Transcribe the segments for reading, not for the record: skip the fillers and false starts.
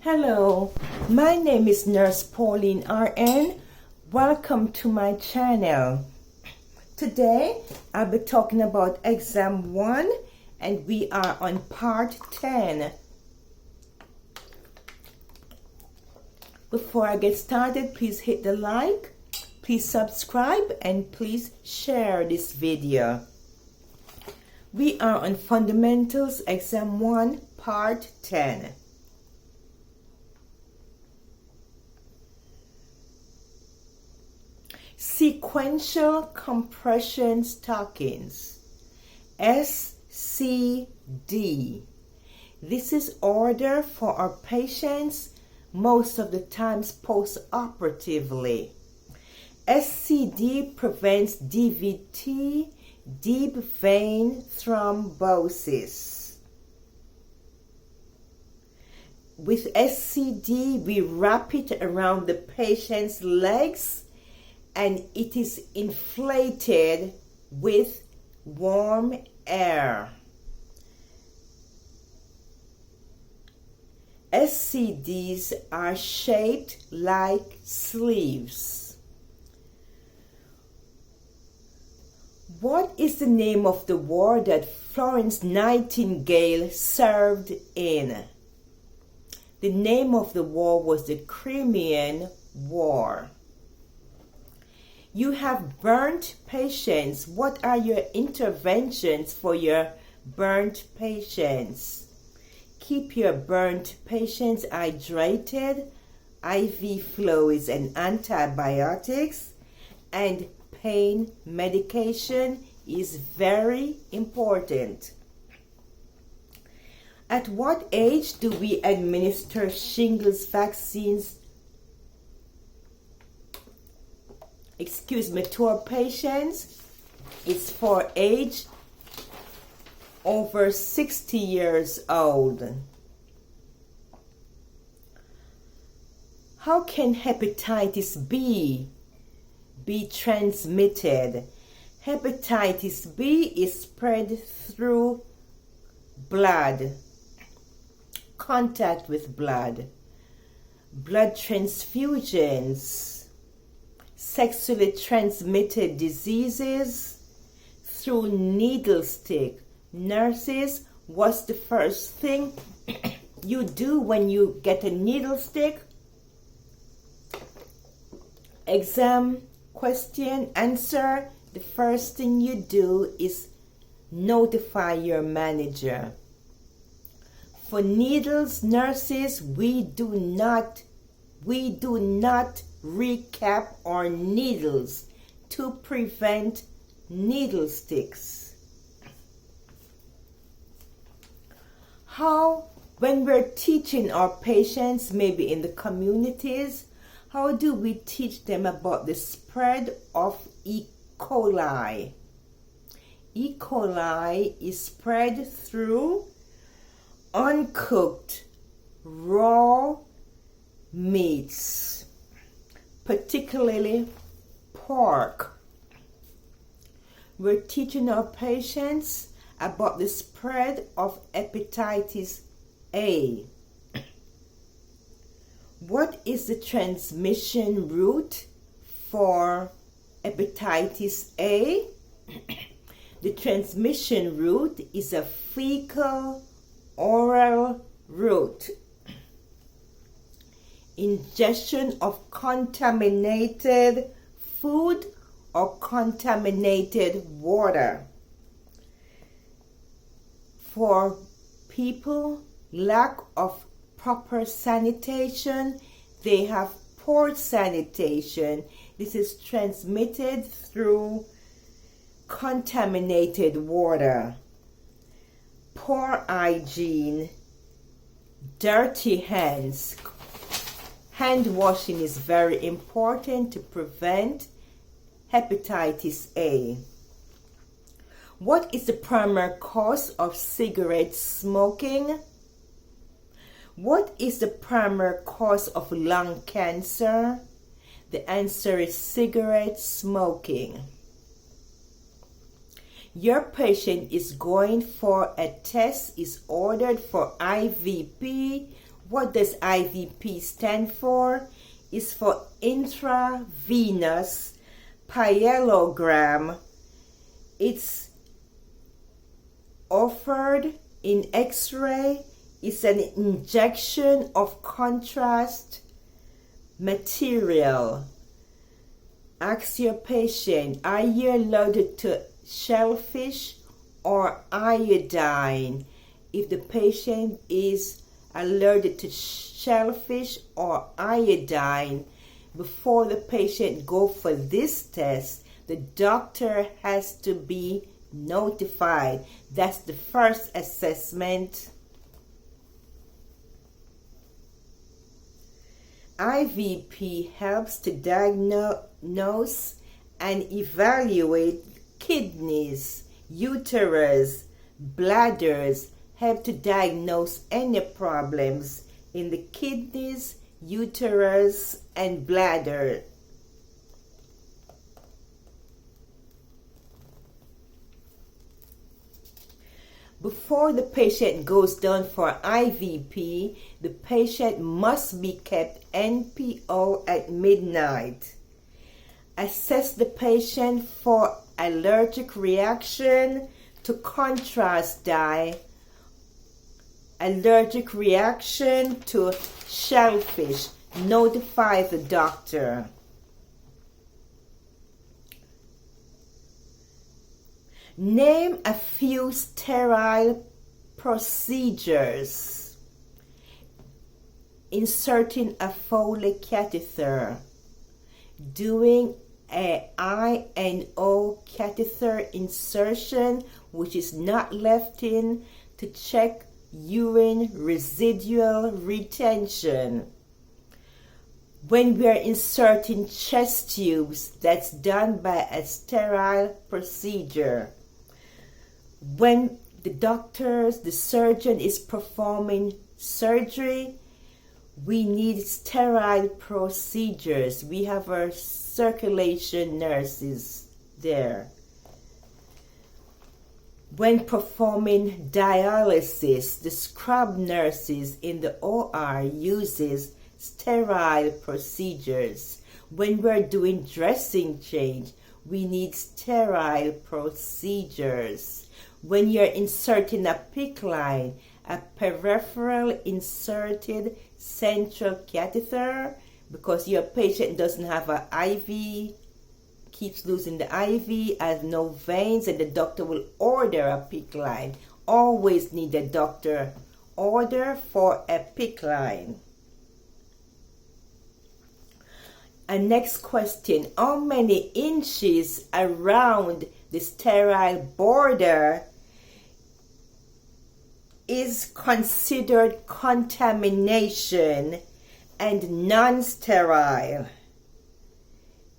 Hello, my name is Nurse Pauline RN. Welcome to my channel. Today I'll be talking about exam 1 and we are on part 10. Before I get started, please hit the like, please subscribe, and please share this video. We are on Fundamentals Exam 1 Part 10. Sequential compression stockings, SCD. This is ordered for our patients most of the times post-operatively. SCD prevents DVT, deep vein thrombosis. With SCD, we wrap it around the patient's legs and it is inflated with warm air. SCDs are shaped like sleeves. What is the name of the war that Florence Nightingale served in? The name of the war was the Crimean War. You have burnt patients. What are your interventions for your burnt patients? Keep your burnt patients hydrated, IV fluids and antibiotics, and pain medication is very important. At what age do we administer shingles vaccines to our patients? It's for age over 60 years old. How can hepatitis B be transmitted? Hepatitis B is spread through blood, contact with blood, blood transfusions, sexually transmitted diseases, through needle stick. Nurses, what's the first thing you do when you get a needle stick? Exam question answer. The first thing you do is notify your manager. For needles, nurses, we do not recap our needles to prevent needle sticks. How, when we're teaching our patients, maybe in the communities, how do we teach them about the spread of E. coli? E. coli is spread through uncooked raw meats, particularly pork. We're teaching our patients about the spread of hepatitis A. What is the transmission route for hepatitis A? The transmission route is a fecal-oral route. Ingestion of contaminated food or contaminated water. For people lack of proper sanitation, they have poor sanitation. This is transmitted through contaminated water. Poor hygiene, dirty hands. Hand washing is very important to prevent hepatitis A. What is the primary cause of cigarette smoking? What is the primary cause of lung cancer? The answer is cigarette smoking. Your patient is going for a test, is ordered for IVP What does IVP stand for? It's for intravenous parallelogram. It's offered in X-ray. It's an injection of contrast material. Ask your patient, are you allergic to shellfish or iodine? If the patient is allergic to shellfish or iodine, before the patient go for this test, the doctor has to be notified. That's the first assessment. IVP helps to diagnose and evaluate kidneys, uterus, bladders, help to diagnose any problems in the kidneys, uterus, and bladder. Before the patient goes down for IVP, the patient must be kept NPO at midnight. Assess the patient for allergic reaction to contrast dye, allergic reaction to shellfish. Notify the doctor. Name a few sterile procedures. Inserting a Foley catheter, doing a I&O catheter insertion, which is not left in, to check urine residual retention. When we are inserting chest tubes, that's done by a sterile procedure. When the surgeon is performing surgery, we need sterile procedures. We have our circulation nurses there. When performing dialysis, the scrub nurses in the OR uses sterile procedures. When we're doing dressing change, we need sterile procedures. When you're inserting a PICC line, a peripheral inserted central catheter, because your patient doesn't have an IV, keeps losing the IV, has no veins, and the doctor will order a PICC line. Always need a doctor order for a PICC line. And next question, how many inches around the sterile border is considered contamination and non-sterile?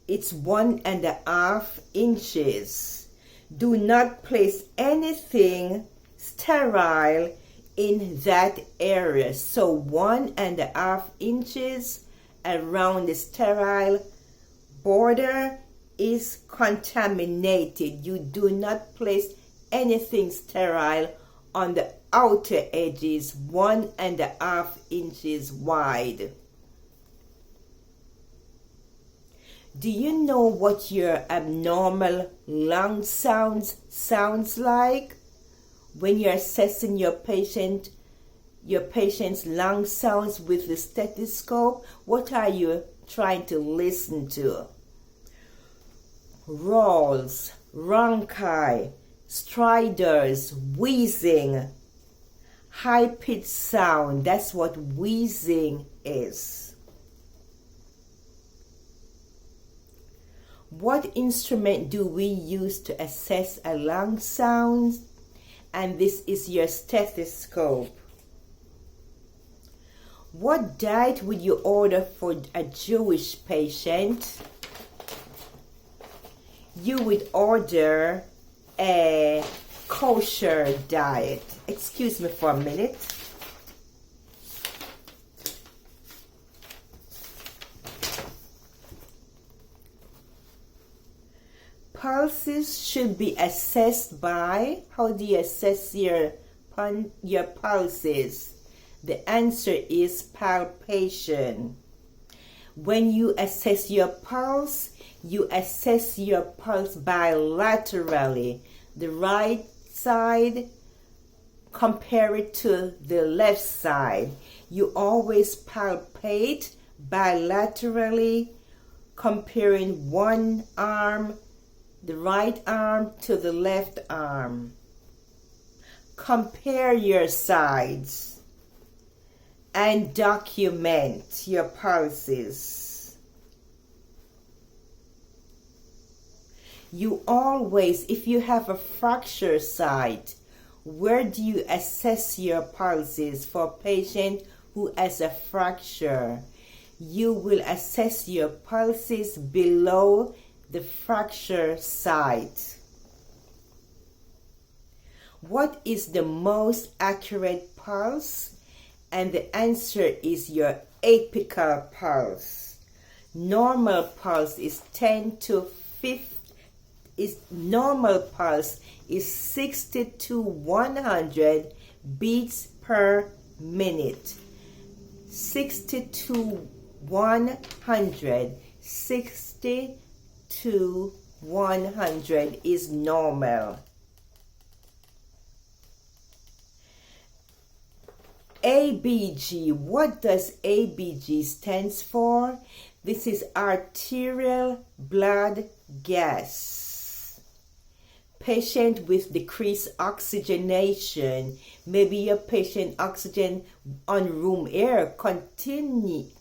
It's 1.5 inches. Do not place anything sterile in that area. So 1.5 inches around the sterile border is contaminated. You do not place anything sterile on the outer edges 1.5 inches wide. Do you know what your abnormal lung sounds like? When you're assessing your patient's lung sounds with the stethoscope, what are you trying to listen to? Rolls, rhonchi, stridors, wheezing, high-pitched sound. That's what wheezing is. What instrument do we use to assess a lung sound? And this is your stethoscope. What diet would you order for a Jewish patient? You would order a kosher diet. Excuse me for a minute. Pulses should be assessed by, how do you assess your pulses? The answer is palpation. When you assess your pulse, you assess your pulse bilaterally. The right side, compare it to the left side. You always palpate bilaterally, comparing one arm, the right arm to the left arm. Compare your sides and document your pulses. You always, if you have a fracture site, where do you assess your pulses for a patient who has a fracture? You will assess your pulses below the fracture site. What is the most accurate pulse? And the answer is your apical pulse. Normal pulse is 10 to 50. Normal pulse is 60 to 100 beats per minute. 60 to 100. 60 to 100 is normal. ABG. What does ABG stands for? This is arterial blood gas. Patient with decreased oxygenation. Maybe your patient oxygen on room air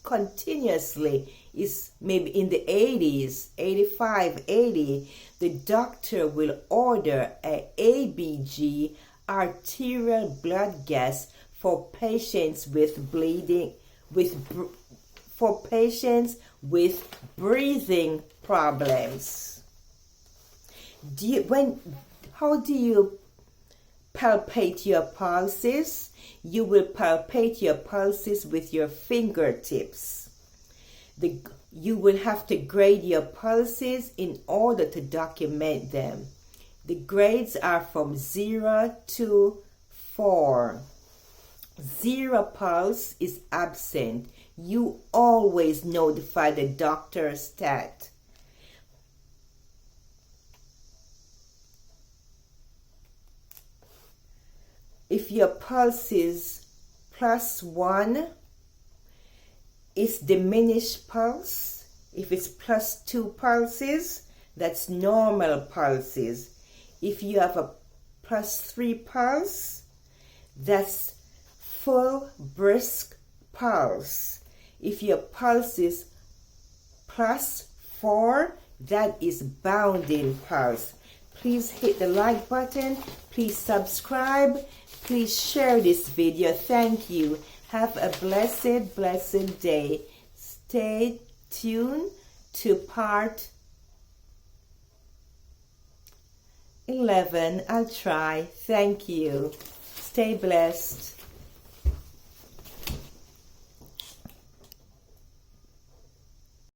continuously is maybe in the 80s, 85, 80. The doctor will order a ABG, arterial blood gas, for patients with bleeding, for patients with breathing problems. How do you palpate your pulses? You will palpate your pulses with your fingertips. You will have to grade your pulses in order to document them. The grades are from 0 to 4. 0 pulse is absent. You always notify the doctor stat. If your pulse is +1, it's diminished pulse. If it's +2 pulses, that's normal pulses. If you have a +3 pulse, that's full brisk pulse. If your pulse is +4, that is bounding pulse. Please hit the like button. Please subscribe. Please share this video. Thank you. Have a blessed day. Stay tuned to part 11. I'll try. Thank you. Stay blessed.